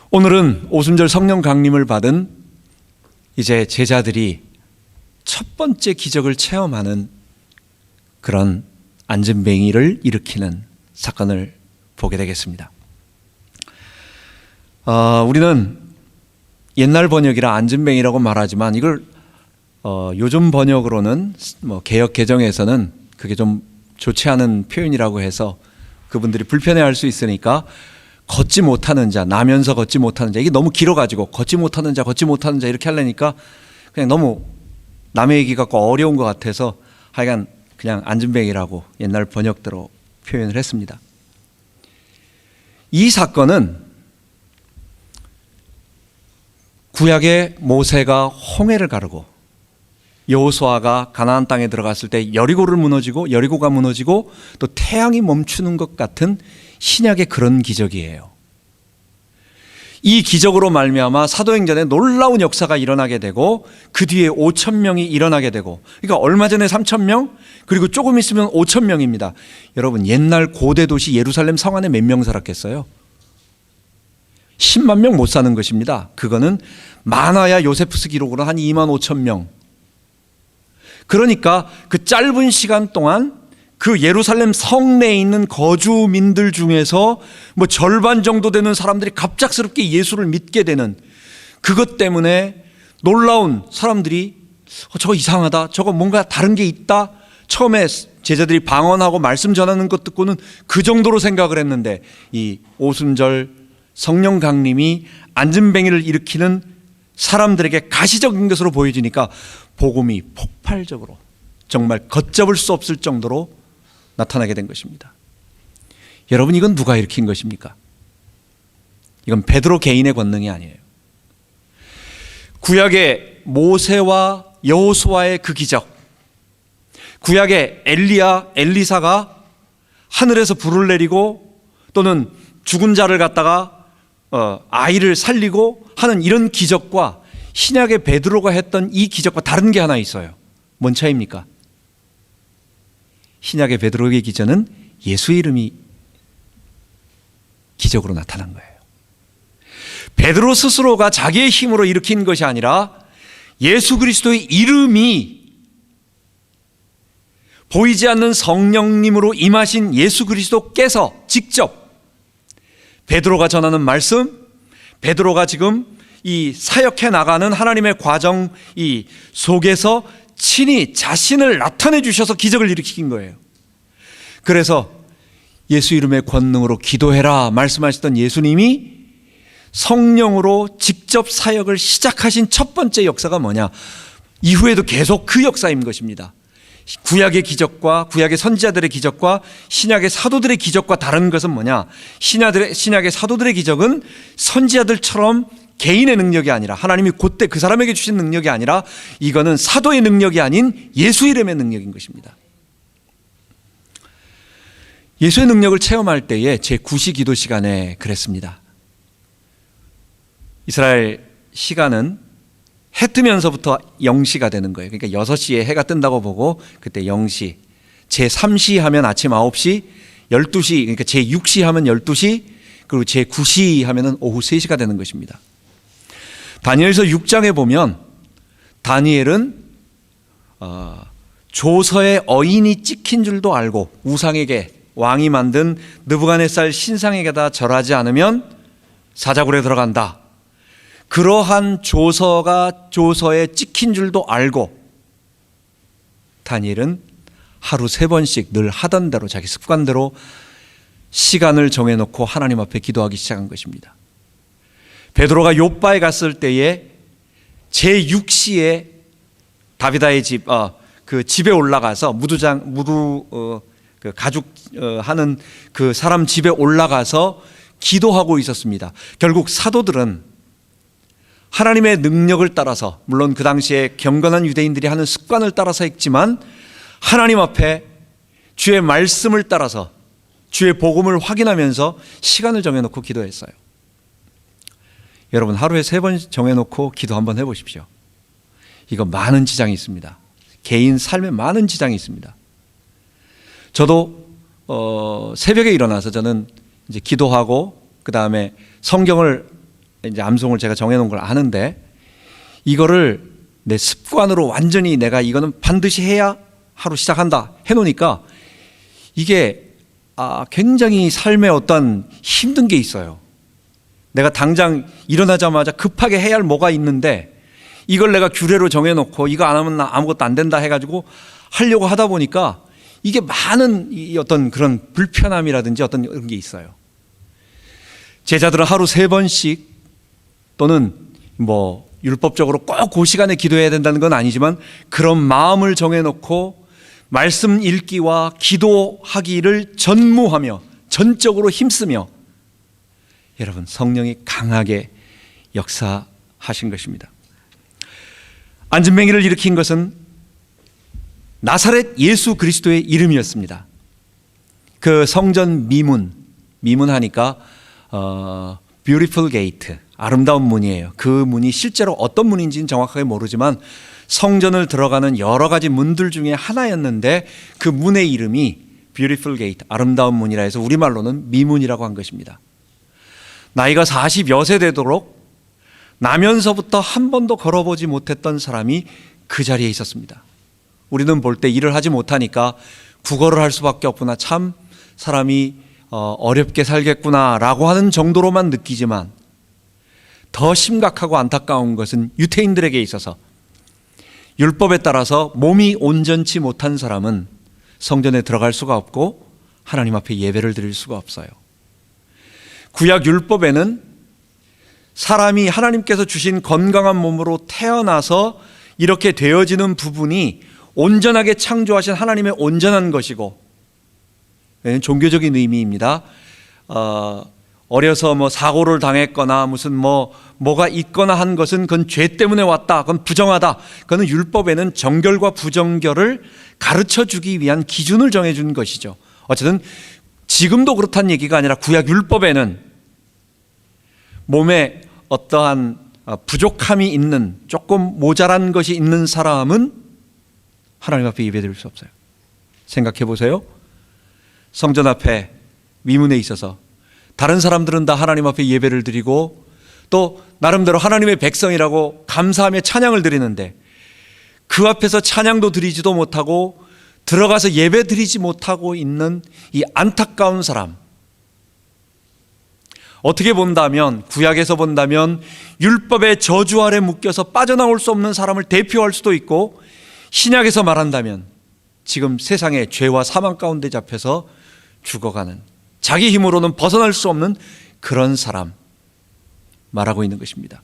오늘은 오순절 성령 강림을 받은 이제 제자들이 첫 번째 기적을 체험하는 그런 안진뱅이를 일으키는 사건을 보게 되겠습니다. 우리는 옛날 번역이라 안진뱅이라고 말하지만 이걸 요즘 번역으로는 개역 개정에서는 그게 좀 좋지 않은 표현이라고 해서 그분들이 불편해할 수 있으니까 걷지 못하는 자, 나면서 걷지 못하는 자, 이게 너무 길어가지고 걷지 못하는 자 이렇게 하려니까 그냥 너무 남의 얘기 갖고 어려운 것 같아서 하여간 그냥 안진뱅이라고 옛날 번역대로 표현을 했습니다. 이 사건은 구약의 모세가 홍해를 가르고 여호수아가 가나안 땅에 들어갔을 때 여리고가 무너지고 또 태양이 멈추는 것 같은 신약의 그런 기적이에요. 이 기적으로 말미암아 사도행전에 놀라운 역사가 일어나게 되고 그 뒤에 5,000명이 일어나게 되고, 그러니까 얼마 전에 3,000명 그리고 조금 있으면 5,000명입니다. 여러분, 옛날 고대 도시 예루살렘 성 안에 몇 명 살았겠어요? 10만 명 못 사는 것입니다. 그거는 많아야 요세푸스 기록으로 한 2만 5천 명. 그러니까 그 짧은 시간 동안 그 예루살렘 성내에 있는 거주민들 중에서 절반 정도 되는 사람들이 갑작스럽게 예수를 믿게 되는, 그것 때문에 놀라운 사람들이 저거 이상하다, 저거 뭔가 다른 게 있다. 처음에 제자들이 방언하고 말씀 전하는 것 듣고는 그 정도로 생각을 했는데 이 오순절 성령 강림이 안진뱅이를 일으키는 사람들에게 가시적인 것으로 보여지니까 복음이 폭발적으로 정말 걷잡을 수 없을 정도로 나타나게 된 것입니다. 여러분, 이건 누가 일으킨 것입니까? 이건 베드로 개인의 권능이 아니에요. 구약의 모세와 여호수아의 그 기적, 구약의 엘리사가 하늘에서 불을 내리고 또는 죽은 자를 갖다가 아이를 살리고 하는 이런 기적과 신약의 베드로가 했던 이 기적과 다른 게 하나 있어요. 뭔 차이입니까? 신약의 베드로의 기적은 예수 이름이 기적으로 나타난 거예요. 베드로 스스로가 자기의 힘으로 일으킨 것이 아니라 예수 그리스도의 이름이 보이지 않는 성령님으로 임하신 예수 그리스도께서 직접 베드로가 전하는 말씀, 베드로가 지금 이 사역해 나가는 하나님의 과정 이 속에서 친히 자신을 나타내 주셔서 기적을 일으킨 거예요. 그래서 예수 이름의 권능으로 기도해라 말씀하시던 예수님이 성령으로 직접 사역을 시작하신 첫 번째 역사가 뭐냐? 이후에도 계속 그 역사인 것입니다. 구약의 기적과 구약의 선지자들의 기적과 신약의 사도들의 기적과 다른 것은 뭐냐? 신약의 사도들의 기적은 선지자들처럼 개인의 능력이 아니라 하나님이 그때 그 사람에게 주신 능력이 아니라 이거는 사도의 능력이 아닌 예수 이름의 능력인 것입니다. 예수의 능력을 체험할 때에 제 9시 기도 시간에 그랬습니다. 이스라엘 시간은 해 뜨면서부터 0시가 되는 거예요. 그러니까 6시에 해가 뜬다고 보고 그때 0시, 제 3시 하면 아침 9시, 12시, 그러니까 제 6시 하면 12시, 그리고 제 9시 하면 오후 3시가 되는 것입니다. 다니엘서 6장에 보면 다니엘은 조서의 어인이 찍힌 줄도 알고 우상에게, 왕이 만든 느부갓네살 신상에게다 절하지 않으면 사자굴에 들어간다. 그러한 조서에 찍힌 줄도 알고 다니엘은 하루 3번씩 늘 하던 대로 자기 습관대로 시간을 정해놓고 하나님 앞에 기도하기 시작한 것입니다. 베드로가 욥바에 갔을 때에 제6시에 다비다의 그 집에 올라가서 그 가죽 하는 그 사람 집에 올라가서 기도하고 있었습니다. 결국 사도들은 하나님의 능력을 따라서, 물론 그 당시에 경건한 유대인들이 하는 습관을 따라서 했지만 하나님 앞에 주의 말씀을 따라서 주의 복음을 확인하면서 시간을 정해놓고 기도했어요. 여러분, 하루에 3번 정해놓고 기도 한번 해보십시오. 이거 많은 지장이 있습니다. 개인 삶에 많은 지장이 있습니다. 저도 새벽에 일어나서 저는 이제 기도하고 그 다음에 성경을 이제 암송을 제가 정해놓은 걸 아는데 이거를 내 습관으로 완전히 내가 이거는 반드시 해야 하루 시작한다 해놓으니까 이게 굉장히 삶에 어떤 힘든 게 있어요. 내가 당장 일어나자마자 급하게 해야 할 뭐가 있는데 이걸 내가 규례로 정해놓고 이거 안 하면 나 아무것도 안 된다 해가지고 하려고 하다 보니까 이게 많은 이 어떤 그런 불편함이라든지 어떤 그런 게 있어요. 제자들은 하루 3번씩 또는 뭐 율법적으로 꼭 그 시간에 기도해야 된다는 건 아니지만 그런 마음을 정해놓고 말씀 읽기와 기도하기를 전무하며 전적으로 힘쓰며 여러분 성령이 강하게 역사하신 것입니다. 안진뱅이를 일으킨 것은 나사렛 예수 그리스도의 이름이었습니다. 그 성전 미문하니까 beautiful gate, 아름다운 문이에요. 그 문이 실제로 어떤 문인지는 정확하게 모르지만 성전을 들어가는 여러 가지 문들 중에 하나였는데 그 문의 이름이 beautiful gate, 아름다운 문이라 해서 우리말로는 미문이라고 한 것입니다. 나이가 40여 세 되도록 나면서부터 한 번도 걸어보지 못했던 사람이 그 자리에 있었습니다. 우리는 볼 때 일을 하지 못하니까 구걸을 할 수밖에 없구나, 참 사람이 어렵게 살겠구나라고 하는 정도로만 느끼지만 더 심각하고 안타까운 것은 유태인들에게 있어서 율법에 따라서 몸이 온전치 못한 사람은 성전에 들어갈 수가 없고 하나님 앞에 예배를 드릴 수가 없어요. 구약 율법에는 사람이 하나님께서 주신 건강한 몸으로 태어나서 이렇게 되어지는 부분이 온전하게 창조하신 하나님의 온전한 것이고, 종교적인 의미입니다. 어려서 뭐 사고를 당했거나 무슨 뭐가 있거나 한 것은 그건 죄 때문에 왔다, 그건 부정하다. 그건 율법에는 정결과 부정결을 가르쳐 주기 위한 기준을 정해 준 것이죠. 어쨌든 지금도 그렇다는 얘기가 아니라 구약 율법에는 몸에 어떠한 부족함이 있는, 조금 모자란 것이 있는 사람은 하나님 앞에 예배드릴 수 없어요. 생각해 보세요. 성전 앞에 미문에 있어서 다른 사람들은 다 하나님 앞에 예배를 드리고 또 나름대로 하나님의 백성이라고 감사하며 찬양을 드리는데 그 앞에서 찬양도 드리지도 못하고 들어가서 예배 드리지 못하고 있는 이 안타까운 사람, 어떻게 본다면, 구약에서 본다면 율법의 저주 아래 묶여서 빠져나올 수 없는 사람을 대표할 수도 있고, 신약에서 말한다면 지금 세상의 죄와 사망 가운데 잡혀서 죽어가는, 자기 힘으로는 벗어날 수 없는 그런 사람 말하고 있는 것입니다.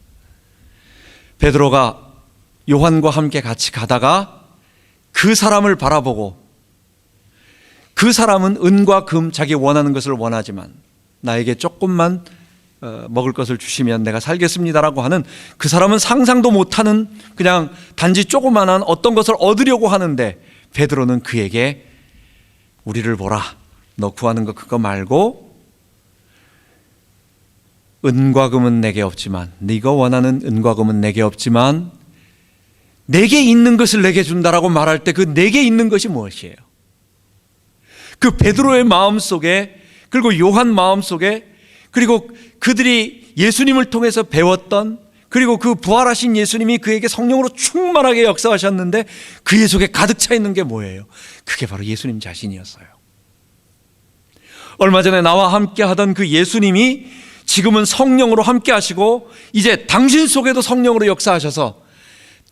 베드로가 요한과 함께 같이 가다가 그 사람을 바라보고, 그 사람은 은과 금, 자기 원하는 것을 원하지만 나에게 조금만 먹을 것을 주시면 내가 살겠습니다라고 하는, 그 사람은 상상도 못하는 그냥 단지 조그만한 어떤 것을 얻으려고 하는데 베드로는 그에게 우리를 보라, 너 구하는 거 그거 말고 은과 금은 내게 없지만, 네가 원하는 은과 금은 내게 없지만 내게 있는 것을 내게 준다라고 말할 때 그 내게 있는 것이 무엇이에요? 그 베드로의 마음속에, 그리고 요한 마음속에, 그리고 그들이 예수님을 통해서 배웠던, 그리고 그 부활하신 예수님이 그에게 성령으로 충만하게 역사하셨는데 그의 속에 가득 차 있는 게 뭐예요? 그게 바로 예수님 자신이었어요. 얼마 전에 나와 함께 하던 그 예수님이 지금은 성령으로 함께 하시고 이제 당신 속에도 성령으로 역사하셔서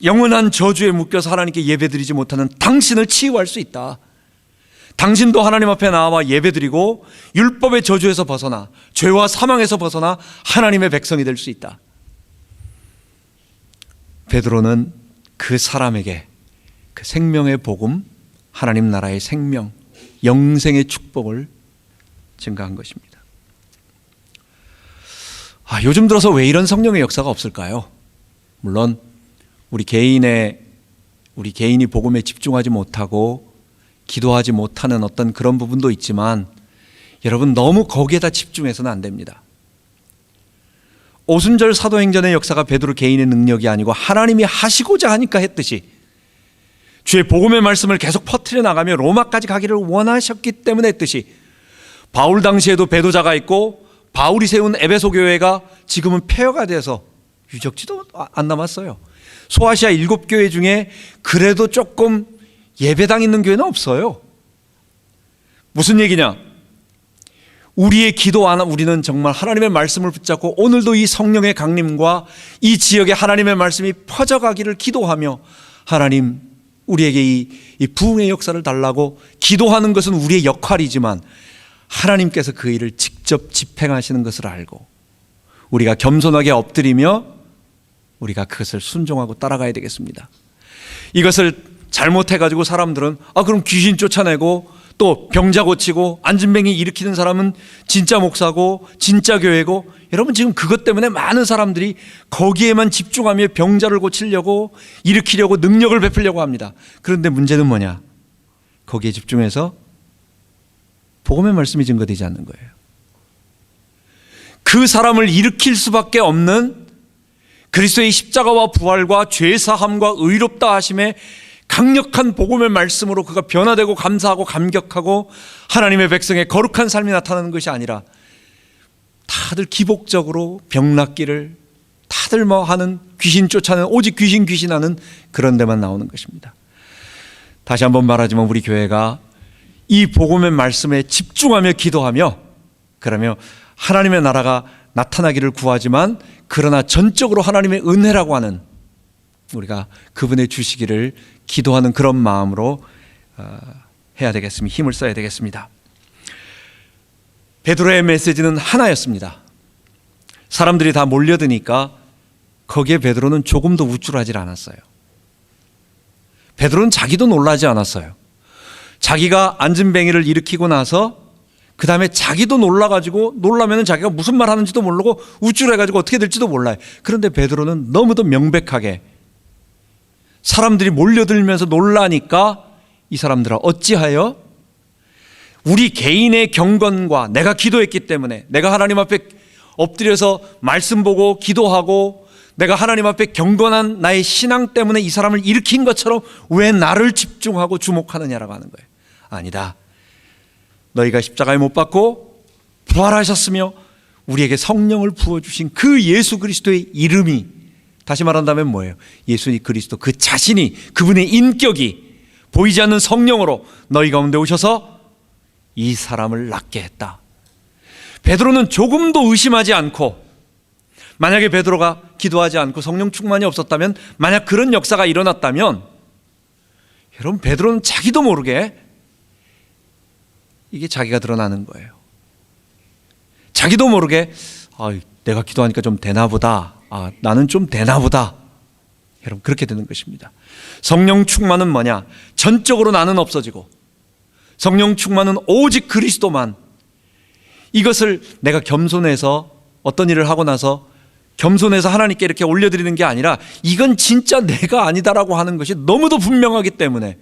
영원한 저주에 묶여서 하나님께 예배드리지 못하는 당신을 치유할 수 있다. 당신도 하나님 앞에 나와 예배드리고 율법의 저주에서 벗어나 죄와 사망에서 벗어나 하나님의 백성이 될 수 있다. 베드로는 그 사람에게 그 생명의 복음, 하나님 나라의 생명, 영생의 축복을 증가한 것입니다. 요즘 들어서 왜 이런 성령의 역사가 없을까요? 물론 우리 개인이 복음에 집중하지 못하고 기도하지 못하는 어떤 그런 부분도 있지만, 여러분 너무 거기에다 집중해서는 안 됩니다. 오순절 사도행전의 역사가 베드로 개인의 능력이 아니고 하나님이 하시고자 하니까 했듯이 주의 복음의 말씀을 계속 퍼뜨려 나가며 로마까지 가기를 원하셨기 때문에 했듯이, 바울 당시에도 배도자가 있고 바울이 세운 에베소 교회가 지금은 폐허가 돼서 유적지도 안 남았어요. 소아시아 7교회 중에 그래도 조금 예배당 있는 교회는 없어요. 무슨 얘기냐? 우리의 기도 안에 우리는 정말 하나님의 말씀을 붙잡고 오늘도 이 성령의 강림과 이 지역에 하나님의 말씀이 퍼져가기를 기도하며, 하나님 우리에게 이 부흥의 역사를 달라고 기도하는 것은 우리의 역할이지만 하나님께서 그 일을 직접 집행하시는 것을 알고 우리가 겸손하게 엎드리며 우리가 그것을 순종하고 따라가야 되겠습니다. 이것을 잘못해가지고 사람들은 그럼 귀신 쫓아내고 또 병자 고치고 안진뱅이 일으키는 사람은 진짜 목사고 진짜 교회고, 여러분 지금 그것 때문에 많은 사람들이 거기에만 집중하며 병자를 고치려고 일으키려고 능력을 베풀려고 합니다. 그런데 문제는 뭐냐? 거기에 집중해서 복음의 말씀이 증거되지 않는 거예요. 그 사람을 일으킬 수밖에 없는 그리스도의 십자가와 부활과 죄사함과 의롭다 하심에 강력한 복음의 말씀으로 그가 변화되고 감사하고 감격하고 하나님의 백성의 거룩한 삶이 나타나는 것이 아니라 다들 기복적으로 병 낫기를 다들 하는, 귀신 쫓아내는, 오직 귀신하는 그런 데만 나오는 것입니다. 다시 한번 말하지만 우리 교회가 이 복음의 말씀에 집중하며 기도하며, 그러며 하나님의 나라가 나타나기를 구하지만 그러나 전적으로 하나님의 은혜라고 하는, 우리가 그분의 주시기를 기도하는 그런 마음으로 해야 되겠습니다. 힘을 써야 되겠습니다. 베드로의 메시지는 하나였습니다. 사람들이 다 몰려드니까 거기에 베드로는 조금도 우쭐하지 않았어요. 베드로는 자기도 놀라지 않았어요. 자기가 안진뱅이를 일으키고 나서 그 다음에 자기도 놀라면 자기가 무슨 말 하는지도 모르고 우쭐해가지고 어떻게 될지도 몰라요. 그런데 베드로는 너무도 명백하게 사람들이 몰려들면서 놀라니까 이 사람들아 어찌하여 우리 개인의 경건과 내가 기도했기 때문에, 내가 하나님 앞에 엎드려서 말씀 보고 기도하고 내가 하나님 앞에 경건한 나의 신앙 때문에 이 사람을 일으킨 것처럼 왜 나를 집중하고 주목하느냐라고 하는 거예요. 아니다. 너희가 십자가에 못 박고 부활하셨으며 우리에게 성령을 부어주신 그 예수 그리스도의 이름이, 다시 말한다면 뭐예요? 예수 그리스도 그 자신이, 그분의 인격이 보이지 않는 성령으로 너희 가운데 오셔서 이 사람을 낫게 했다. 베드로는 조금도 의심하지 않고, 만약에 베드로가 기도하지 않고 성령 충만이 없었다면, 만약 그런 역사가 일어났다면 여러분 베드로는 자기도 모르게 이게 자기가 드러나는 거예요. 자기도 모르게 내가 기도하니까 좀 되나 보다, 나는 좀 되나 보다, 여러분 그렇게 되는 것입니다. 성령 충만은 뭐냐? 전적으로 나는 없어지고 성령 충만은 오직 그리스도만. 이것을 내가 겸손해서 어떤 일을 하고 나서 겸손해서 하나님께 이렇게 올려드리는 게 아니라 이건 진짜 내가 아니다라고 하는 것이 너무도 분명하기 때문에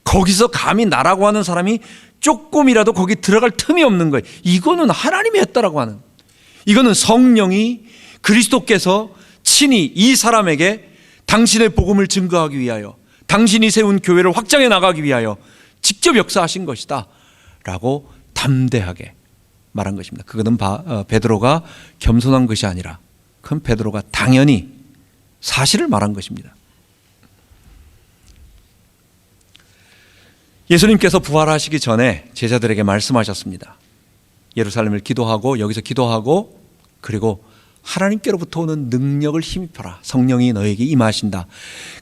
거기서 감히 나라고 하는 사람이 조금이라도 거기 들어갈 틈이 없는 거예요. 이거는 하나님이 했다라고 하는, 이거는 성령이, 그리스도께서 친히 이 사람에게 당신의 복음을 증거하기 위하여, 당신이 세운 교회를 확장해 나가기 위하여 직접 역사하신 것이다 라고 담대하게 말한 것입니다. 그거는 베드로가 겸손한 것이 아니라 그건 베드로가 당연히 사실을 말한 것입니다. 예수님께서 부활하시기 전에 제자들에게 말씀하셨습니다. 예루살렘을 기도하고, 여기서 기도하고, 그리고 하나님께로부터 오는 능력을 힘입혀라. 성령이 너에게 임하신다.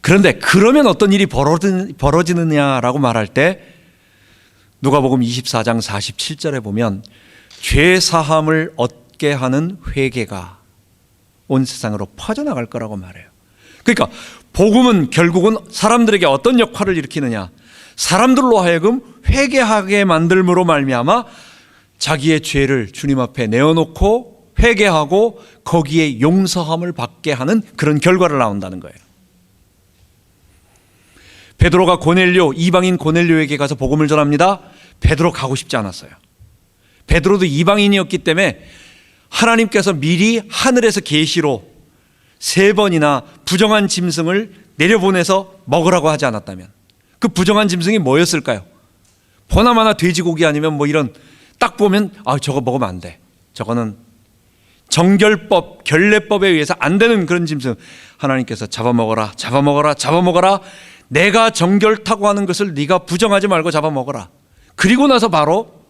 그런데 그러면 어떤 일이 벌어지느냐라고 말할 때 누가복음 24장 47절에 보면 죄 사함을 얻게 하는 회개가 온 세상으로 퍼져나갈 거라고 말해요. 그러니까 복음은 결국은 사람들에게 어떤 역할을 일으키느냐? 사람들로 하여금 회개하게 만들므로 말미암아 자기의 죄를 주님 앞에 내어놓고 회개하고 거기에 용서함을 받게 하는 그런 결과를 나온다는 거예요. 베드로가 이방인 고넬료에게 가서 복음을 전합니다. 베드로 가고 싶지 않았어요. 베드로도 이방인이었기 때문에 하나님께서 미리 하늘에서 계시로 3번이나 부정한 짐승을 내려보내서 먹으라고 하지 않았다면, 그 부정한 짐승이 뭐였을까요? 보나마나 돼지고기 아니면 이런, 딱 보면 저거 먹으면 안 돼, 저거는 정결법, 결례법에 의해서 안 되는 그런 짐승, 하나님께서 잡아먹어라, 잡아먹어라, 잡아먹어라. 내가 정결타고 하는 것을 네가 부정하지 말고 잡아먹어라. 그리고 나서 바로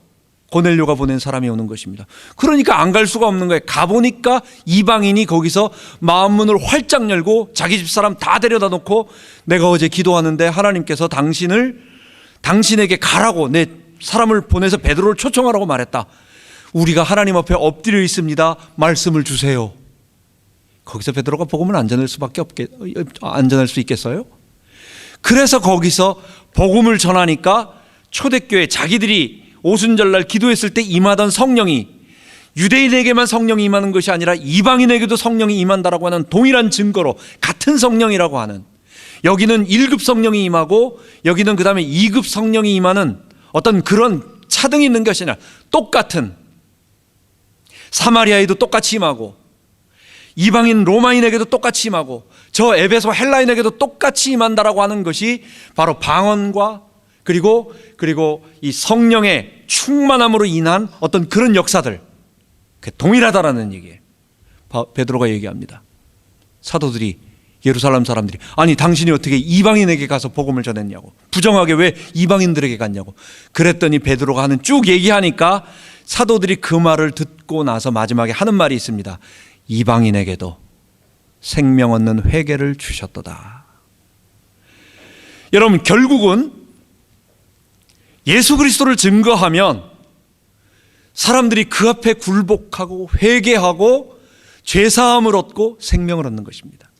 고넬료가 보낸 사람이 오는 것입니다. 그러니까 안 갈 수가 없는 거예요. 가보니까 이방인이 거기서 마음문을 활짝 열고 자기 집사람 다 데려다 놓고, 내가 어제 기도하는데 하나님께서 당신에게 가라고 내 사람을 보내서 베드로를 초청하라고 말했다. 우리가 하나님 앞에 엎드려 있습니다. 말씀을 주세요. 거기서 베드로가 복음을 안 전할 수 있겠어요? 그래서 거기서 복음을 전하니까 초대교회, 자기들이 오순절날 기도했을 때 임하던 성령이 유대인에게만 성령이 임하는 것이 아니라 이방인에게도 성령이 임한다라고 하는 동일한 증거로, 같은 성령이라고 하는, 여기는 1급 성령이 임하고 여기는 그 다음에 2급 성령이 임하는 어떤 그런 차등이 있는 것이 아니라 똑같은, 사마리아에도 똑같이 임하고 이방인 로마인에게도 똑같이 임하고 저 에베소 헬라인에게도 똑같이 임한다라고 하는 것이 바로 방언과 그리고 이 성령의 충만함으로 인한 어떤 그런 역사들, 동일하다라는 얘기예요. 베드로가 얘기합니다. 사도들이, 예루살렘 사람들이, 아니 당신이 어떻게 이방인에게 가서 복음을 전했냐고, 부정하게 왜 이방인들에게 갔냐고. 그랬더니 베드로가 하는 쭉 얘기하니까 사도들이 그 말을 듣고 나서 마지막에 하는 말이 있습니다. 이방인에게도 생명 얻는 회개를 주셨도다. 여러분, 결국은 예수 그리스도를 증거하면 사람들이 그 앞에 굴복하고 회개하고 죄사함을 얻고 생명을 얻는 것입니다.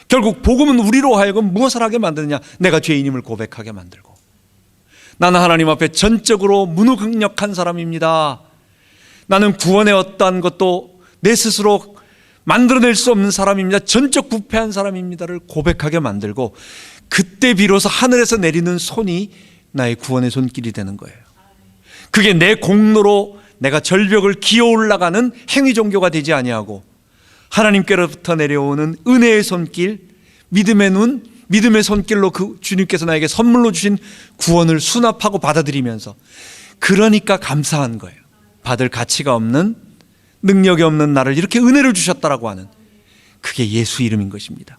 결국 복음은 우리로 하여금 무엇을 하게 만드느냐? 내가 죄인임을 고백하게 만들고, 나는 하나님 앞에 전적으로 무능력한 사람입니다. 나는 구원의 어떠한 것도 내 스스로 만들어낼 수 없는 사람입니다. 전적 부패한 사람입니다를 고백하게 만들고, 그때 비로소 하늘에서 내리는 손이 나의 구원의 손길이 되는 거예요. 그게 내 공로로 내가 절벽을 기어 올라가는 행위 종교가 되지 아니하고, 하나님께로부터 내려오는 은혜의 손길, 믿음의 눈, 믿음의 손길로 그 주님께서 나에게 선물로 주신 구원을 수납하고 받아들이면서, 그러니까 감사한 거예요. 받을 가치가 없는, 능력이 없는 나를 이렇게 은혜를 주셨다라고 하는, 그게 예수 이름인 것입니다.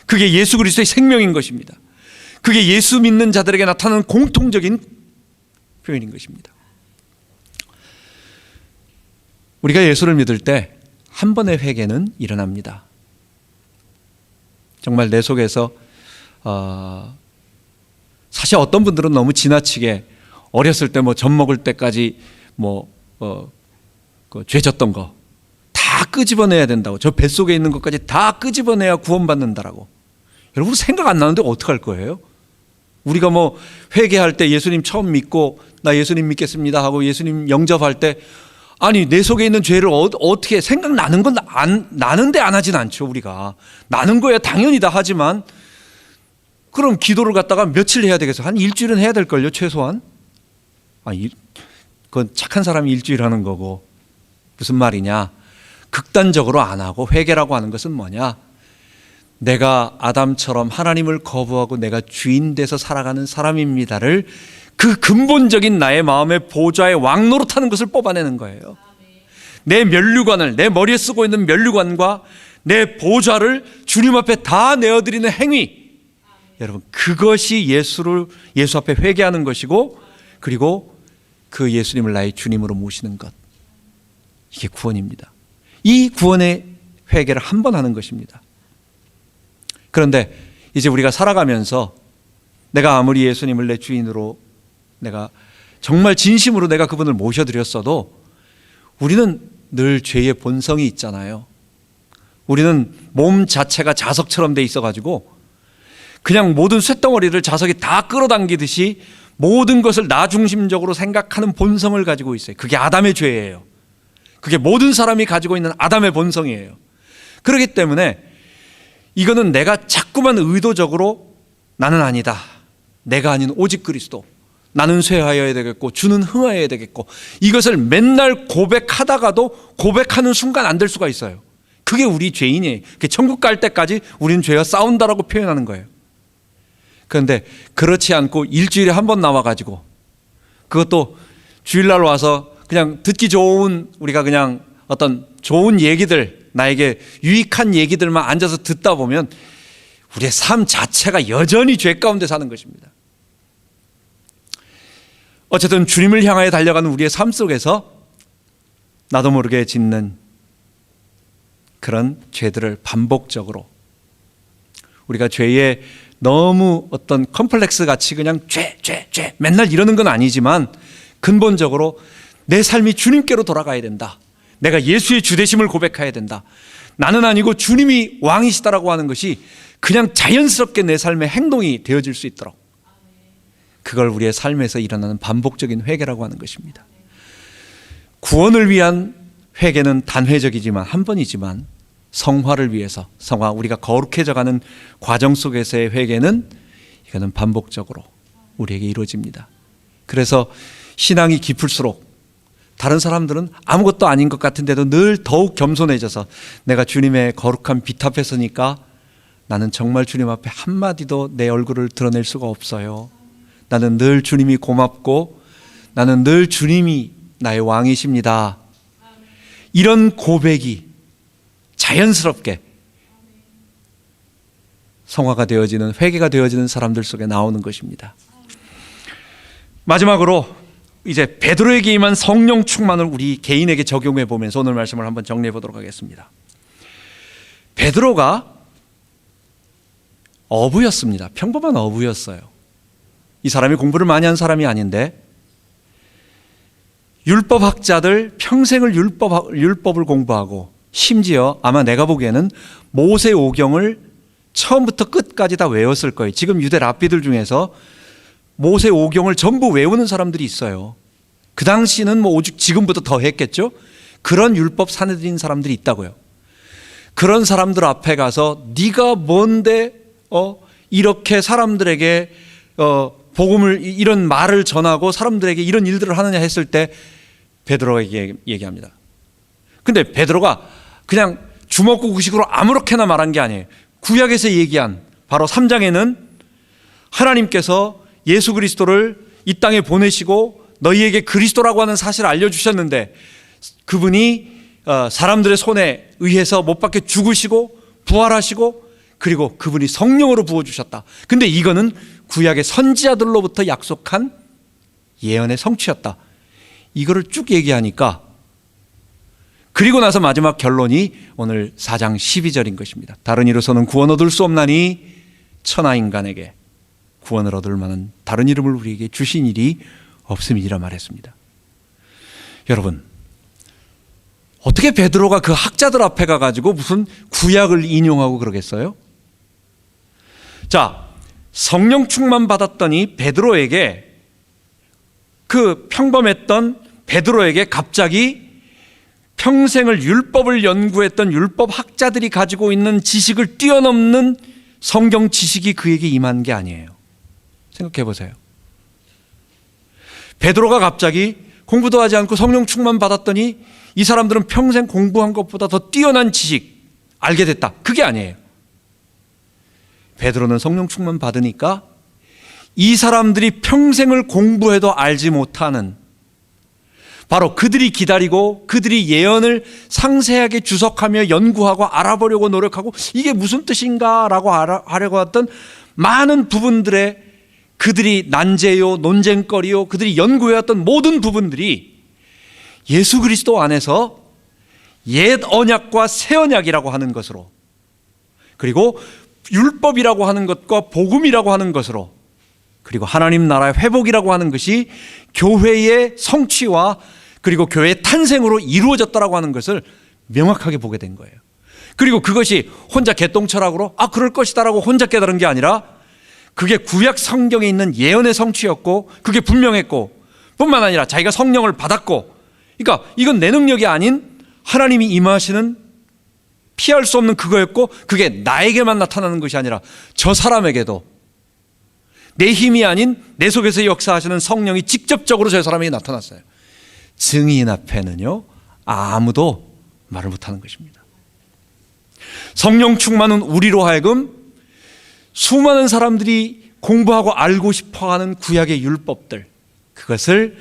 그게 예수 그리스도의 생명인 것입니다. 그게 예수 믿는 자들에게 나타나는 공통적인 표현인 것입니다. 우리가 예수를 믿을 때 한 번의 회개는 일어납니다. 정말 내 속에서 사실 어떤 분들은 너무 지나치게 어렸을 때 젖 먹을 때까지 죄 졌던 거 다 끄집어내야 된다고, 저 뱃속에 있는 것까지 다 끄집어내야 구원받는다라고. 여러분 생각 안 나는데 어떡할 거예요? 우리가 회개할 때 예수님 처음 믿고 나 예수님 믿겠습니다 하고 예수님 영접할 때, 아니 내 속에 있는 죄를 어떻게, 생각나는 건 나는데 안 하진 않죠. 우리가 나는 거야 당연히다 하지만, 그럼 기도를 갖다가 며칠 해야 되겠어요? 한 일주일은 해야 될걸요, 최소한. 그건 착한 사람이 일주일 하는 거고. 무슨 말이냐, 극단적으로 안 하고 회개라고 하는 것은 뭐냐, 내가 아담처럼 하나님을 거부하고 내가 주인 돼서 살아가는 사람입니다를, 그 근본적인 나의 마음의 보좌의 왕노릇하는 것을 뽑아내는 거예요. 내 면류관을, 내 머리에 쓰고 있는 면류관과 내 보좌를 주님 앞에 다 내어드리는 행위, 여러분 그것이 예수 앞에 회개하는 것이고, 그리고 그 예수님을 나의 주님으로 모시는 것, 이게 구원입니다. 이 구원의 회개를 한 번 하는 것입니다. 그런데 이제 우리가 살아가면서 내가 아무리 예수님을 내 주인으로, 내가 정말 진심으로 내가 그분을 모셔드렸어도 우리는 늘 죄의 본성이 있잖아요. 우리는 몸 자체가 자석처럼 돼 있어가지고 그냥 모든 쇳덩어리를 자석이 다 끌어당기듯이 모든 것을 나 중심적으로 생각하는 본성을 가지고 있어요. 그게 아담의 죄예요. 그게 모든 사람이 가지고 있는 아담의 본성이에요. 그렇기 때문에 이거는 내가 자꾸만 의도적으로 나는 아니다, 내가 아닌 오직 그리스도, 나는 쇠하여야 되겠고 주는 흥하여야 되겠고, 이것을 맨날 고백하다가도 고백하는 순간 안 될 수가 있어요. 그게 우리 죄인이에요. 천국 갈 때까지 우리는 죄와 싸운다라고 표현하는 거예요. 그런데 그렇지 않고 일주일에 한 번 나와가지고, 그것도 주일날 와서 그냥 듣기 좋은, 우리가 그냥 어떤 좋은 얘기들, 나에게 유익한 얘기들만 앉아서 듣다 보면 우리의 삶 자체가 여전히 죄 가운데 사는 것입니다. 어쨌든 주님을 향하여 달려가는 우리의 삶 속에서 나도 모르게 짓는 그런 죄들을 반복적으로, 우리가 죄에 너무 어떤 컴플렉스 같이 그냥 죄 맨날 이러는 건 아니지만 근본적으로 내 삶이 주님께로 돌아가야 된다. 내가 예수의 주되심을 고백해야 된다. 나는 아니고 주님이 왕이시다라고 하는 것이 그냥 자연스럽게 내 삶의 행동이 되어질 수 있도록, 그걸 우리의 삶에서 일어나는 반복적인 회개라고 하는 것입니다. 구원을 위한 회개는 단회적이지만 한 번이지만 성화를 위해서, 성화, 우리가 거룩해져가는 과정 속에서의 회개는 이거는 반복적으로 우리에게 이루어집니다. 그래서 신앙이 깊을수록 다른 사람들은 아무것도 아닌 것 같은데도 늘 더욱 겸손해져서 내가 주님의 거룩한 빛 앞에 서니까 나는 정말 주님 앞에 한마디도 내 얼굴을 드러낼 수가 없어요. 나는 늘 주님이 고맙고 나는 늘 주님이 나의 왕이십니다. 이런 고백이 자연스럽게 성화가 되어지는, 회개가 되어지는 사람들 속에 나오는 것입니다. 마지막으로 이제 베드로에게 임한 성령 충만을 우리 개인에게 적용해 보면서 오늘 말씀을 한번 정리해 보도록 하겠습니다. 베드로가 어부였습니다. 평범한 어부였어요. 이 사람이 공부를 많이 한 사람이 아닌데 율법학자들 평생을 율법을 공부하고 심지어 아마 내가 보기에는 모세오경을 처음부터 끝까지 다 외웠을 거예요. 지금 유대 랍비들 중에서 모세오경을 전부 외우는 사람들이 있어요. 그 당시는 뭐 오직 지금보다 더 했겠죠. 그런 율법 사내들인 사람들이 있다고요. 그런 사람들 앞에 가서 네가 뭔데 이렇게 사람들에게 복음을, 이런 말을 전하고 사람들에게 이런 일들을 하느냐 했을 때 베드로에게 얘기합니다. 근데 베드로가 그냥 주먹구구식으로 아무렇게나 말한 게 아니에요. 구약에서 얘기한 바로 3장에는 하나님께서 예수 그리스도를 이 땅에 보내시고 너희에게 그리스도라고 하는 사실을 알려주셨는데 그분이 사람들의 손에 의해서 못 박혀 죽으시고 부활하시고 그리고 그분이 성령으로 부어주셨다. 근데 이거는 구약의 선지자들로부터 약속한 예언의 성취였다. 이거를 쭉 얘기하니까, 그리고 나서 마지막 결론이 오늘 4장 12절인 것입니다. 다른 이로서는 구원 얻을 수 없나니 천하 인간에게 구원을 얻을 만한 다른 이름을 우리에게 주신 일이 없음이라 말했습니다. 여러분, 어떻게 베드로가 그 학자들 앞에 가가지고 무슨 구약을 인용하고 그러겠어요? 자, 성령 충만 받았더니 베드로에게, 그 평범했던 베드로에게 갑자기 평생을 율법을 연구했던 율법 학자들이 가지고 있는 지식을 뛰어넘는 성경 지식이 그에게 임한 게 아니에요. 생각해 보세요. 베드로가 갑자기 공부도 하지 않고 성령 충만 받았더니 이 사람들은 평생 공부한 것보다 더 뛰어난 지식 알게 됐다. 그게 아니에요. 베드로는 성령 충만 받으니까 이 사람들이 평생을 공부해도 알지 못하는, 바로 그들이 기다리고 그들이 예언을 상세하게 주석하며 연구하고 알아보려고 노력하고 이게 무슨 뜻인가 라고 하려고 했던 많은 부분들의, 그들이 난제요 논쟁거리요 그들이 연구해왔던 모든 부분들이 예수 그리스도 안에서 옛 언약과 새 언약이라고 하는 것으로, 그리고 율법이라고 하는 것과 복음이라고 하는 것으로, 그리고 하나님 나라의 회복이라고 하는 것이 교회의 성취와 그리고 교회의 탄생으로 이루어졌다라고 하는 것을 명확하게 보게 된 거예요. 그리고 그것이 혼자 개똥철학으로 그럴 것이다라고 혼자 깨달은 게 아니라 그게 구약 성경에 있는 예언의 성취였고 그게 분명했고, 뿐만 아니라 자기가 성령을 받았고, 그러니까 이건 내 능력이 아닌 하나님이 임하시는 피할 수 없는 그거였고, 그게 나에게만 나타나는 것이 아니라 저 사람에게도 내 힘이 아닌 내 속에서 역사하시는 성령이 직접적으로 저 사람에게 나타났어요. 증인 앞에는요 아무도 말을 못하는 것입니다. 성령 충만은 우리로 하여금 수많은 사람들이 공부하고 알고 싶어하는 구약의 율법들, 그것을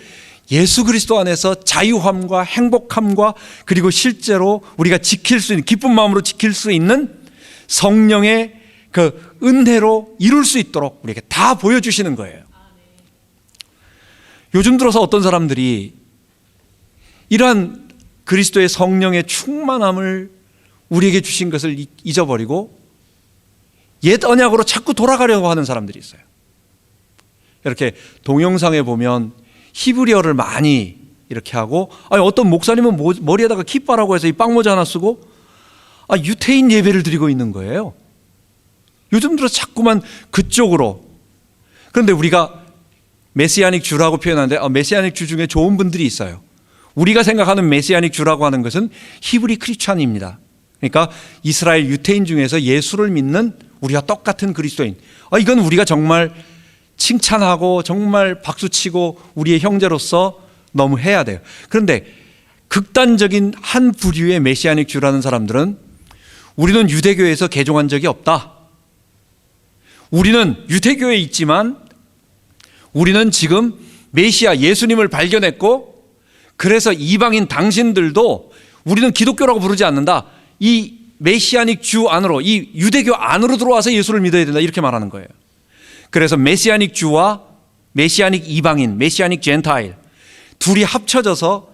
예수 그리스도 안에서 자유함과 행복함과 그리고 실제로 우리가 지킬 수 있는, 기쁜 마음으로 지킬 수 있는 성령의 그 은혜로 이룰 수 있도록 우리에게 다 보여주시는 거예요. 요즘 들어서 어떤 사람들이 이러한 그리스도의 성령의 충만함을 우리에게 주신 것을 잊어버리고 옛 언약으로 자꾸 돌아가려고 하는 사람들이 있어요. 이렇게 동영상에 보면 히브리어를 많이 이렇게 하고, 아니 어떤 목사님은 머리에다가 키파라고 해서 이 빵모자 하나 쓰고 유태인 예배를 드리고 있는 거예요. 요즘 들어 자꾸만 그쪽으로. 그런데 우리가 메시아닉 주라고 표현하는데 메시아닉 주 중에 좋은 분들이 있어요. 우리가 생각하는 메시아닉 주라고 하는 것은 히브리 크리스찬입니다. 그러니까 이스라엘 유태인 중에서 예수를 믿는 우리와 똑같은 그리스도인. 이건 우리가 정말 칭찬하고 정말 박수치고 우리의 형제로서 너무 해야 돼요. 그런데 극단적인 한 부류의 메시아닉 주라는 사람들은 우리는 유대교에서 개종한 적이 없다. 우리는 유대교에 있지만 우리는 지금 메시아 예수님을 발견했고 그래서 이방인 당신들도 우리는 기독교라고 부르지 않는다. 이 메시아닉 주 안으로, 이 유대교 안으로 들어와서 예수를 믿어야 된다. 이렇게 말하는 거예요. 그래서 메시아닉 주와 메시아닉 이방인, 메시아닉 젠타일 둘이 합쳐져서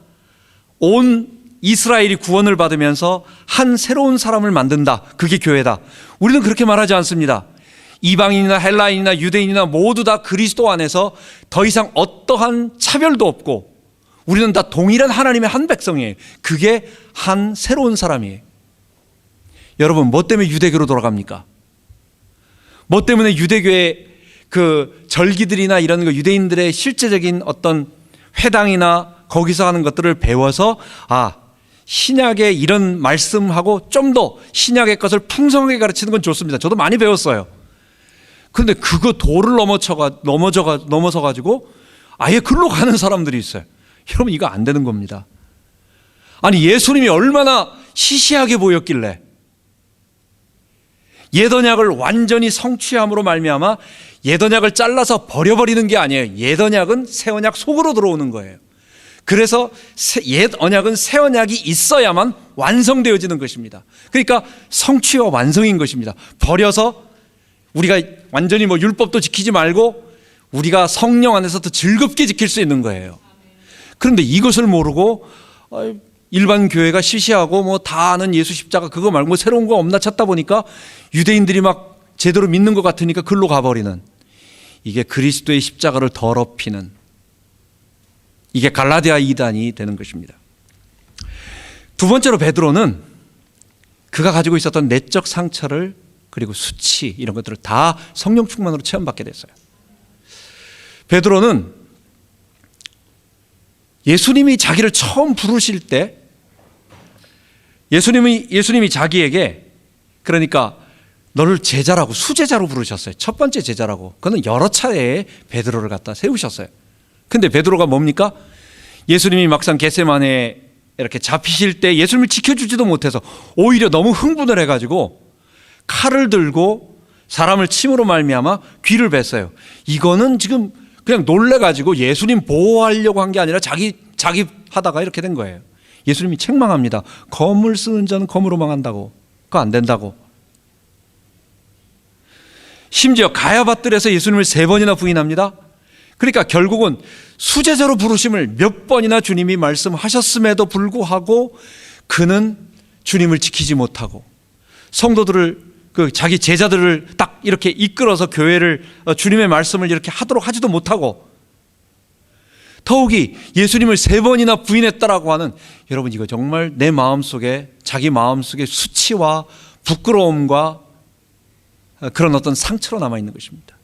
온 이스라엘이 구원을 받으면서 한 새로운 사람을 만든다. 그게 교회다. 우리는 그렇게 말하지 않습니다. 이방인이나 헬라인이나 유대인이나 모두 다 그리스도 안에서 더 이상 어떠한 차별도 없고 우리는 다 동일한 하나님의 한 백성이에요. 그게 한 새로운 사람이에요. 여러분, 뭐 때문에 유대교로 돌아갑니까? 뭐 때문에 유대교의 그 절기들이나 이런 거 유대인들의 실제적인 어떤 회당이나 거기서 하는 것들을 배워서 신약의 이런 말씀하고 좀 더 신약의 것을 풍성하게 가르치는 건 좋습니다. 저도 많이 배웠어요. 그런데 그거 도를 넘어서 가지고 아예 글로 가는 사람들이 있어요. 여러분, 이거 안 되는 겁니다. 아니, 예수님이 얼마나 시시하게 보였길래 옛 언약을 완전히 성취함으로 말미암아 옛 언약을 잘라서 버려버리는 게 아니에요. 옛 언약은 새 언약 속으로 들어오는 거예요. 그래서 옛 언약은 새 언약이 있어야만 완성되어지는 것입니다. 그러니까 성취와 완성인 것입니다. 버려서 우리가 완전히 율법도 지키지 말고 우리가 성령 안에서 더 즐겁게 지킬 수 있는 거예요. 그런데 이것을 모르고 일반 교회가 시시하고 다 아는 예수 십자가 그거 말고 새로운 거 없나 찾다 보니까 유대인들이 막 제대로 믿는 것 같으니까 글로 가버리는, 이게 그리스도의 십자가를 더럽히는, 이게 갈라디아 이단이 되는 것입니다. 두 번째로 베드로는 그가 가지고 있었던 내적 상처를 그리고 수치 이런 것들을 다 성령 충만으로 체험받게 됐어요. 베드로는 예수님이 자기를 처음 부르실 때 예수님이 자기에게 그러니까 너를 제자라고, 수제자로 부르셨어요. 첫 번째 제자라고. 그는 여러 차례에 베드로를 갖다 세우셨어요. 근데 베드로가 뭡니까? 예수님이 막상 겟세마네에 이렇게 잡히실 때 예수님을 지켜주지도 못해서 오히려 너무 흥분을 해가지고 칼을 들고 사람을 침으로 말미암아 귀를 뱄어요. 이거는 지금 그냥 놀래가지고 예수님 보호하려고 한 게 아니라 자기 하다가 이렇게 된 거예요. 예수님이 책망합니다. 검을 쓰는 자는 검으로 망한다고. 그거 안 된다고. 심지어 가야밧들에서 예수님을 3번이나 부인합니다. 그러니까 결국은 수제자로 부르심을 몇 번이나 주님이 말씀하셨음에도 불구하고 그는 주님을 지키지 못하고 성도들을 자기 제자들을 딱 이렇게 이끌어서 교회를 주님의 말씀을 이렇게 하도록 하지도 못하고 더욱이 예수님을 3번이나 부인했다라고 하는, 여러분 이거 정말 내 마음속에, 자기 마음속에 수치와 부끄러움과 그런 어떤 상처로 남아있는 것입니다.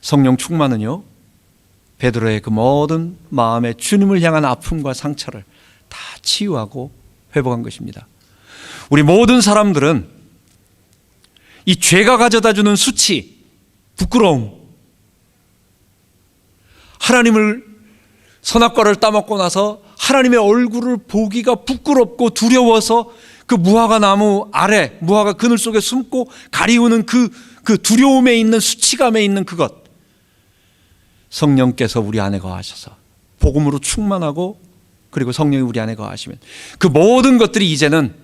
성령 충만은요, 베드로의 그 모든 마음의 주님을 향한 아픔과 상처를 다 치유하고 회복한 것입니다. 우리 모든 사람들은 이 죄가 가져다주는 수치, 부끄러움, 하나님을 선악과를 따먹고 나서 하나님의 얼굴을 보기가 부끄럽고 두려워서 그 무화과 나무 아래, 무화과 그늘 속에 숨고 가리우는 그 두려움에 있는, 수치감에 있는 그것, 성령께서 우리 안에 거하셔서 복음으로 충만하고 그리고 성령이 우리 안에 거하시면 그 모든 것들이 이제는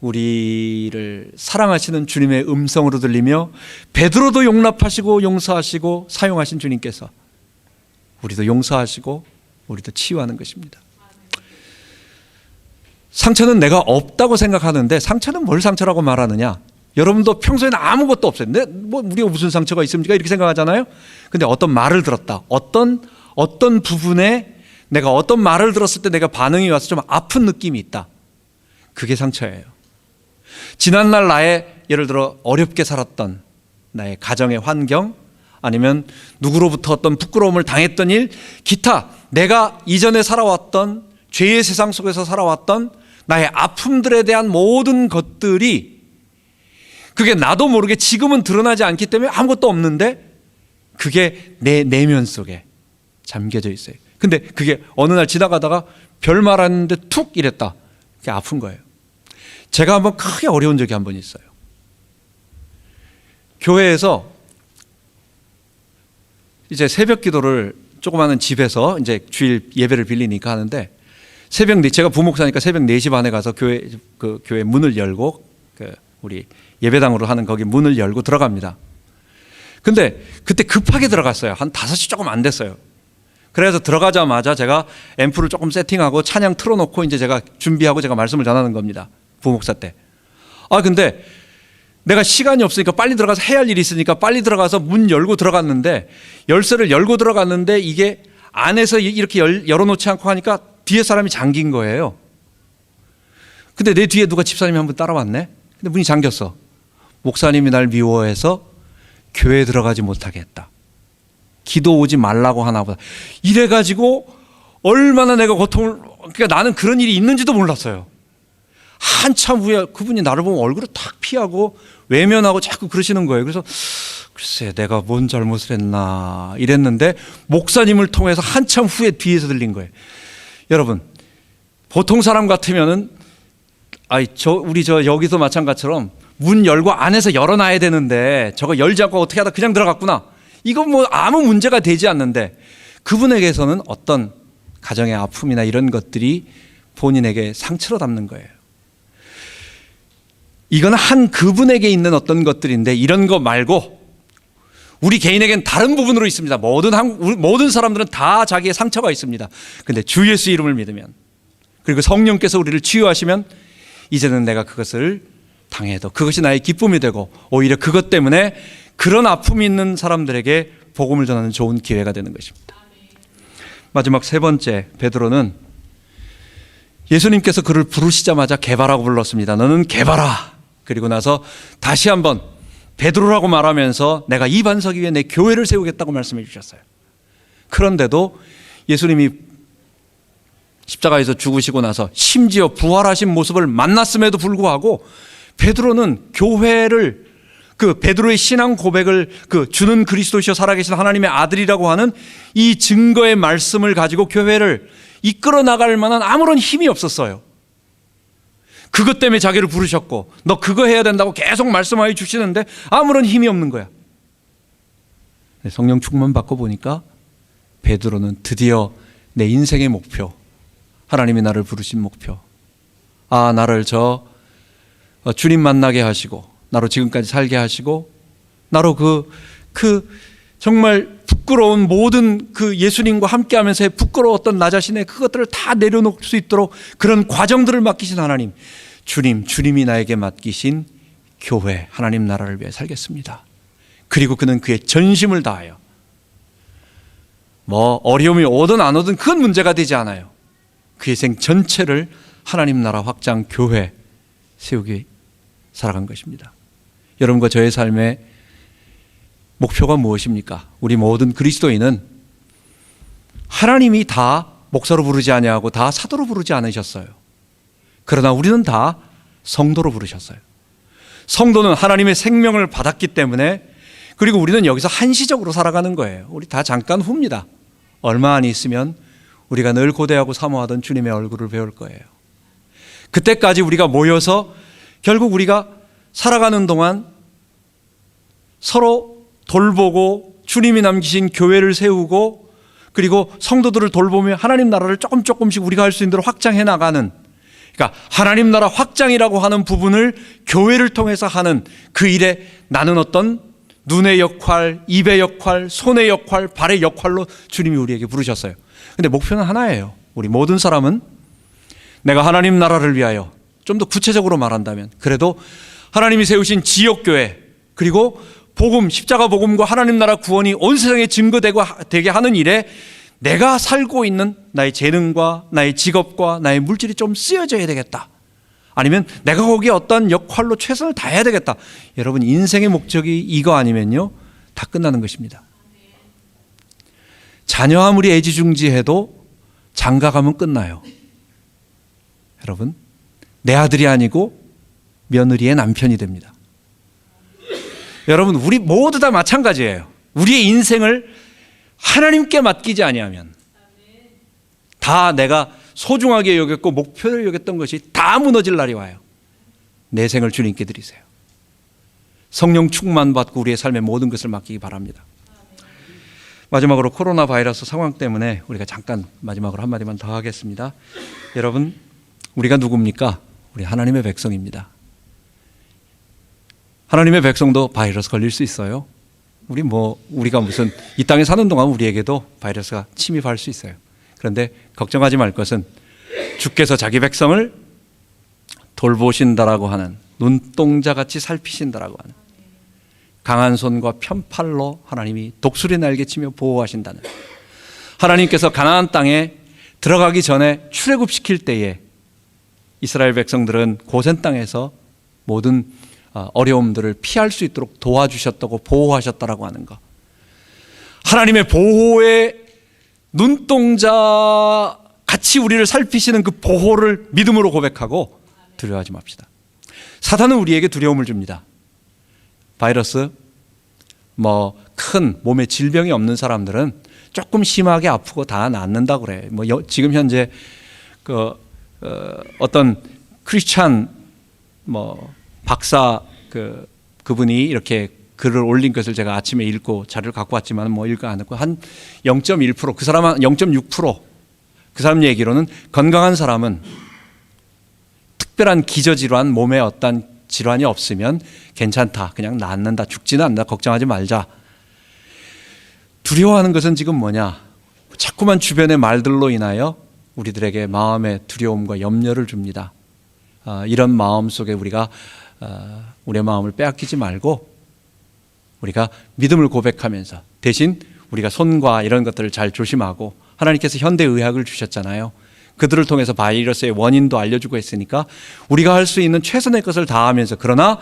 우리를 사랑하시는 주님의 음성으로 들리며 베드로도 용납하시고 용서하시고 사용하신 주님께서 우리도 용서하시고 우리도 치유하는 것입니다. 상처는 내가 없다고 생각하는데 상처는 뭘 상처라고 말하느냐? 여러분도 평소에는 아무것도 없어요. 우리가 무슨 상처가 있습니까? 이렇게 생각하잖아요. 근데 어떤 말을 들었다. 어떤 부분에 내가 어떤 말을 들었을 때 내가 반응이 와서 좀 아픈 느낌이 있다. 그게 상처예요. 지난날 나의 예를 들어 어렵게 살았던 나의 가정의 환경 아니면 누구로부터 어떤 부끄러움을 당했던 일 기타 내가 이전에 살아왔던 죄의 세상 속에서 살아왔던 나의 아픔들에 대한 모든 것들이 그게 나도 모르게 지금은 드러나지 않기 때문에 아무것도 없는데 그게 내 내면 속에 잠겨져 있어요. 근데 그게 어느 날 지나가다가 별 말하는데 툭 이랬다. 그게 아픈 거예요. 제가 한번 크게 어려운 적이 한 번 있어요. 교회에서 이제 새벽 기도를 조그마한 집에서 이제 주일 예배를 빌리니까 하는데 제가 부목사니까 새벽 4시 반에 가서 교회 문을 열고 우리 예배당으로 하는 거기 문을 열고 들어갑니다. 근데 그때 급하게 들어갔어요. 한 5시 조금 안 됐어요. 그래서 들어가자마자 제가 앰프를 조금 세팅하고 찬양 틀어놓고 이제 제가 준비하고 제가 말씀을 전하는 겁니다. 부목사 때. 근데 내가 시간이 없으니까 빨리 들어가서 해야 할 일이 있으니까 빨리 들어가서 문 열고 들어갔는데 열쇠를 열고 들어갔는데 이게 안에서 이렇게 열어놓지 않고 하니까 뒤에 사람이 잠긴 거예요. 근데 내 뒤에 누가 집사님이 한 분 따라왔네. 근데 문이 잠겼어. 목사님이 날 미워해서 교회에 들어가지 못하게 했다. 기도 오지 말라고 하나 보다. 이래가지고 얼마나 내가 그러니까 나는 그런 일이 있는지도 몰랐어요. 한참 후에 그분이 나를 보면 얼굴을 탁 피하고 외면하고 자꾸 그러시는 거예요. 그래서 글쎄 내가 뭔 잘못을 했나 이랬는데 목사님을 통해서 한참 후에 뒤에서 들린 거예요. 여러분 보통 사람 같으면은 우리 여기서 마찬가지처럼 문 열고 안에서 열어놔야 되는데 저거 열지 않고 어떻게 하다 그냥 들어갔구나. 이건 뭐 아무 문제가 되지 않는데 그분에게서는 어떤 가정의 아픔이나 이런 것들이 본인에게 상처로 남는 거예요. 이건 한 그분에게 있는 어떤 것들인데 이런 거 말고 우리 개인에겐 다른 부분으로 있습니다. 모든 사람들은 다 자기의 상처가 있습니다. 근데 주 예수 이름을 믿으면 그리고 성령께서 우리를 치유하시면 이제는 내가 그것을 당해도 그것이 나의 기쁨이 되고 오히려 그것 때문에 그런 아픔이 있는 사람들에게 복음을 전하는 좋은 기회가 되는 것입니다. 마지막 세 번째, 베드로는 예수님께서 그를 부르시자마자 게바라고 불렀습니다. 너는 게바라. 그리고 나서 다시 한번 베드로라고 말하면서 내가 이 반석 위에 내 교회를 세우겠다고 말씀해 주셨어요. 그런데도 예수님이 십자가에서 죽으시고 나서 심지어 부활하신 모습을 만났음에도 불구하고 베드로는 교회를 베드로의 신앙 고백을 주는 그리스도시요 살아계신 하나님의 아들이라고 하는 이 증거의 말씀을 가지고 교회를 이끌어 나갈 만한 아무런 힘이 없었어요. 그것 때문에 자기를 부르셨고 너 그거 해야 된다고 계속 말씀하여 주시는데 아무런 힘이 없는 거야. 성령 충만 받고 보니까 베드로는 드디어 내 인생의 목표, 하나님이 나를 부르신 목표, 나를 주님 만나게 하시고 나로 지금까지 살게 하시고 나로 정말 부끄러운 모든 예수님과 함께하면서의 부끄러웠던 나 자신의 그것들을 다 내려놓을 수 있도록 그런 과정들을 맡기신 하나님, 주님이 나에게 맡기신 교회, 하나님 나라를 위해 살겠습니다. 그리고 그는 그의 전심을 다하여 어려움이 오든 안 오든 그건 문제가 되지 않아요. 그의 생 전체를 하나님 나라 확장 교회 세우기 살아간 것입니다. 여러분과 저의 삶의 목표가 무엇입니까? 우리 모든 그리스도인은 하나님이 다 목사로 부르지 아니하고 다 사도로 부르지 않으셨어요. 그러나 우리는 다 성도로 부르셨어요. 성도는 하나님의 생명을 받았기 때문에 그리고 우리는 여기서 한시적으로 살아가는 거예요. 우리 다 잠깐 후입니다. 얼마 안 있으면 우리가 늘 고대하고 사모하던 주님의 얼굴을 배울 거예요. 그때까지 우리가 모여서 결국 우리가 살아가는 동안 서로 돌보고 주님이 남기신 교회를 세우고 그리고 성도들을 돌보며 하나님 나라를 조금씩 우리가 할 수 있는 대로 확장해 나가는, 그러니까 하나님 나라 확장이라고 하는 부분을 교회를 통해서 하는 그 일에 나는 어떤 눈의 역할, 입의 역할, 손의 역할, 발의 역할로 주님이 우리에게 부르셨어요. 근데 목표는 하나예요. 우리 모든 사람은 내가 하나님 나라를 위하여, 좀 더 구체적으로 말한다면 그래도 하나님이 세우신 지역교회, 그리고 복음, 십자가 복음과 하나님 나라 구원이 온 세상에 증거되게 하는 일에 내가 살고 있는 나의 재능과 나의 직업과 나의 물질이 좀 쓰여져야 되겠다. 아니면 내가 거기에 어떤 역할로 최선을 다해야 되겠다. 여러분, 인생의 목적이 이거 아니면요, 다 끝나는 것입니다. 자녀 아무리 애지중지해도 장가가면 끝나요. 여러분, 내 아들이 아니고 며느리의 남편이 됩니다. 여러분, 우리 모두 다 마찬가지예요. 우리의 인생을 하나님께 맡기지 아니하면 다 내가 소중하게 여겼고 목표를 여겼던 것이 다 무너질 날이 와요. 내 생을 주님께 드리세요. 성령 충만 받고 우리의 삶의 모든 것을 맡기기 바랍니다. 마지막으로 코로나 바이러스 상황 때문에 우리가 잠깐 마지막으로 한마디만 더 하겠습니다. 여러분, 우리가 누굽니까? 우리 하나님의 백성입니다. 하나님의 백성도 바이러스 걸릴 수 있어요. 우리가 무슨 이 땅에 사는 동안 우리에게도 바이러스가 침입할 수 있어요. 그런데 걱정하지 말 것은 주께서 자기 백성을 돌보신다라고 하는, 눈동자같이 살피신다라고 하는 강한 손과 편팔로 하나님이 독수리 날개치며 보호하신다는, 하나님께서 가나안 땅에 들어가기 전에 출애굽시킬 때에 이스라엘 백성들은 고센 땅에서 모든 어려움들을 피할 수 있도록 도와주셨다고, 보호하셨다라고 하는 것, 하나님의 보호의 눈동자 같이 우리를 살피시는 그 보호를 믿음으로 고백하고 두려워하지 맙시다. 사탄은 우리에게 두려움을 줍니다. 바이러스, 큰 몸에 질병이 없는 사람들은 조금 심하게 아프고 다 낫는다고 그래. 지금 현재 어떤 크리스찬 박사 그분이 이렇게 글을 올린 것을 제가 아침에 읽고 자료를 갖고 왔지만 읽어 안 했고, 한 0.1%, 그 사람은 0.6%, 그 사람 얘기로는 건강한 사람은 특별한 기저질환, 몸에 어떤 질환이 없으면 괜찮다, 그냥 낫는다, 죽지는 않는다, 걱정하지 말자. 두려워하는 것은 지금 뭐냐? 자꾸만 주변의 말들로 인하여 우리들에게 마음의 두려움과 염려를 줍니다. 이런 마음 속에 우리가 우리의 마음을 빼앗기지 말고 우리가 믿음을 고백하면서, 대신 우리가 손과 이런 것들을 잘 조심하고, 하나님께서 현대의학을 주셨잖아요. 그들을 통해서 바이러스의 원인도 알려주고 했으니까 우리가 할 수 있는 최선의 것을 다하면서, 그러나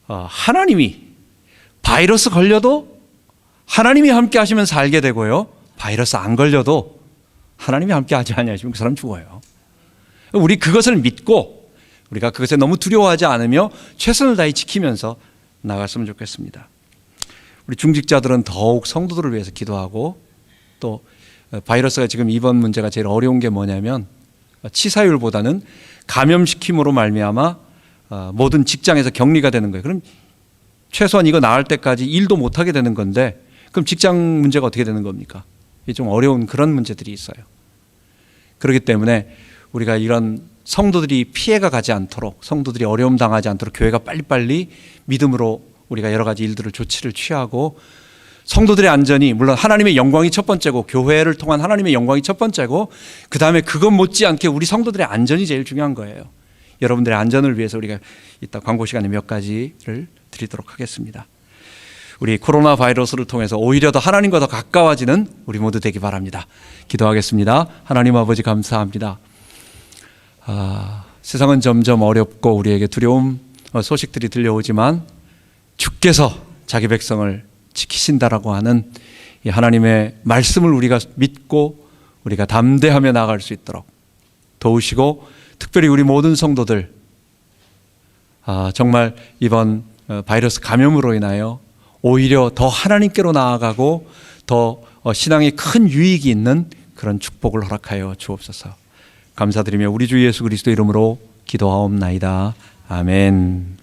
하나님이 바이러스 걸려도 하나님이 함께 하시면 살게 되고요, 바이러스 안 걸려도 하나님이 함께 하지 아니하시면 그 사람 죽어요. 우리 그것을 믿고 우리가 그것에 너무 두려워하지 않으며 최선을 다해 지키면서 나갔으면 좋겠습니다. 우리 중직자들은 더욱 성도들을 위해서 기도하고, 또 바이러스가 지금 이번 문제가 제일 어려운 게 뭐냐면 치사율보다는 감염시킴으로 말미암아 모든 직장에서 격리가 되는 거예요. 그럼 최소한 이거 나을 때까지 일도 못하게 되는 건데, 그럼 직장 문제가 어떻게 되는 겁니까? 이게 좀 어려운 그런 문제들이 있어요. 그렇기 때문에 우리가 이런 성도들이 피해가 가지 않도록, 성도들이 어려움 당하지 않도록 교회가 빨리빨리 믿음으로 우리가 여러 가지 일들을 조치를 취하고, 성도들의 안전이, 물론 하나님의 영광이 첫 번째고, 교회를 통한 하나님의 영광이 첫 번째고, 그 다음에 그것 못지않게 우리 성도들의 안전이 제일 중요한 거예요. 여러분들의 안전을 위해서 우리가 이따 광고 시간에 몇 가지를 드리도록 하겠습니다. 우리 코로나 바이러스를 통해서 오히려 더 하나님과 더 가까워지는 우리 모두 되기 바랍니다. 기도하겠습니다. 하나님 아버지, 감사합니다. 세상은 점점 어렵고 우리에게 두려움 소식들이 들려오지만 주께서 자기 백성을 지키신다라고 하는 이 하나님의 말씀을 우리가 믿고 우리가 담대하며 나아갈 수 있도록 도우시고, 특별히 우리 모든 성도들 정말 이번 바이러스 감염으로 인하여 오히려 더 하나님께로 나아가고 더 신앙에 큰 유익이 있는 그런 축복을 허락하여 주옵소서. 감사드리며 우리 주 예수 그리스도 이름으로 기도하옵나이다. 아멘.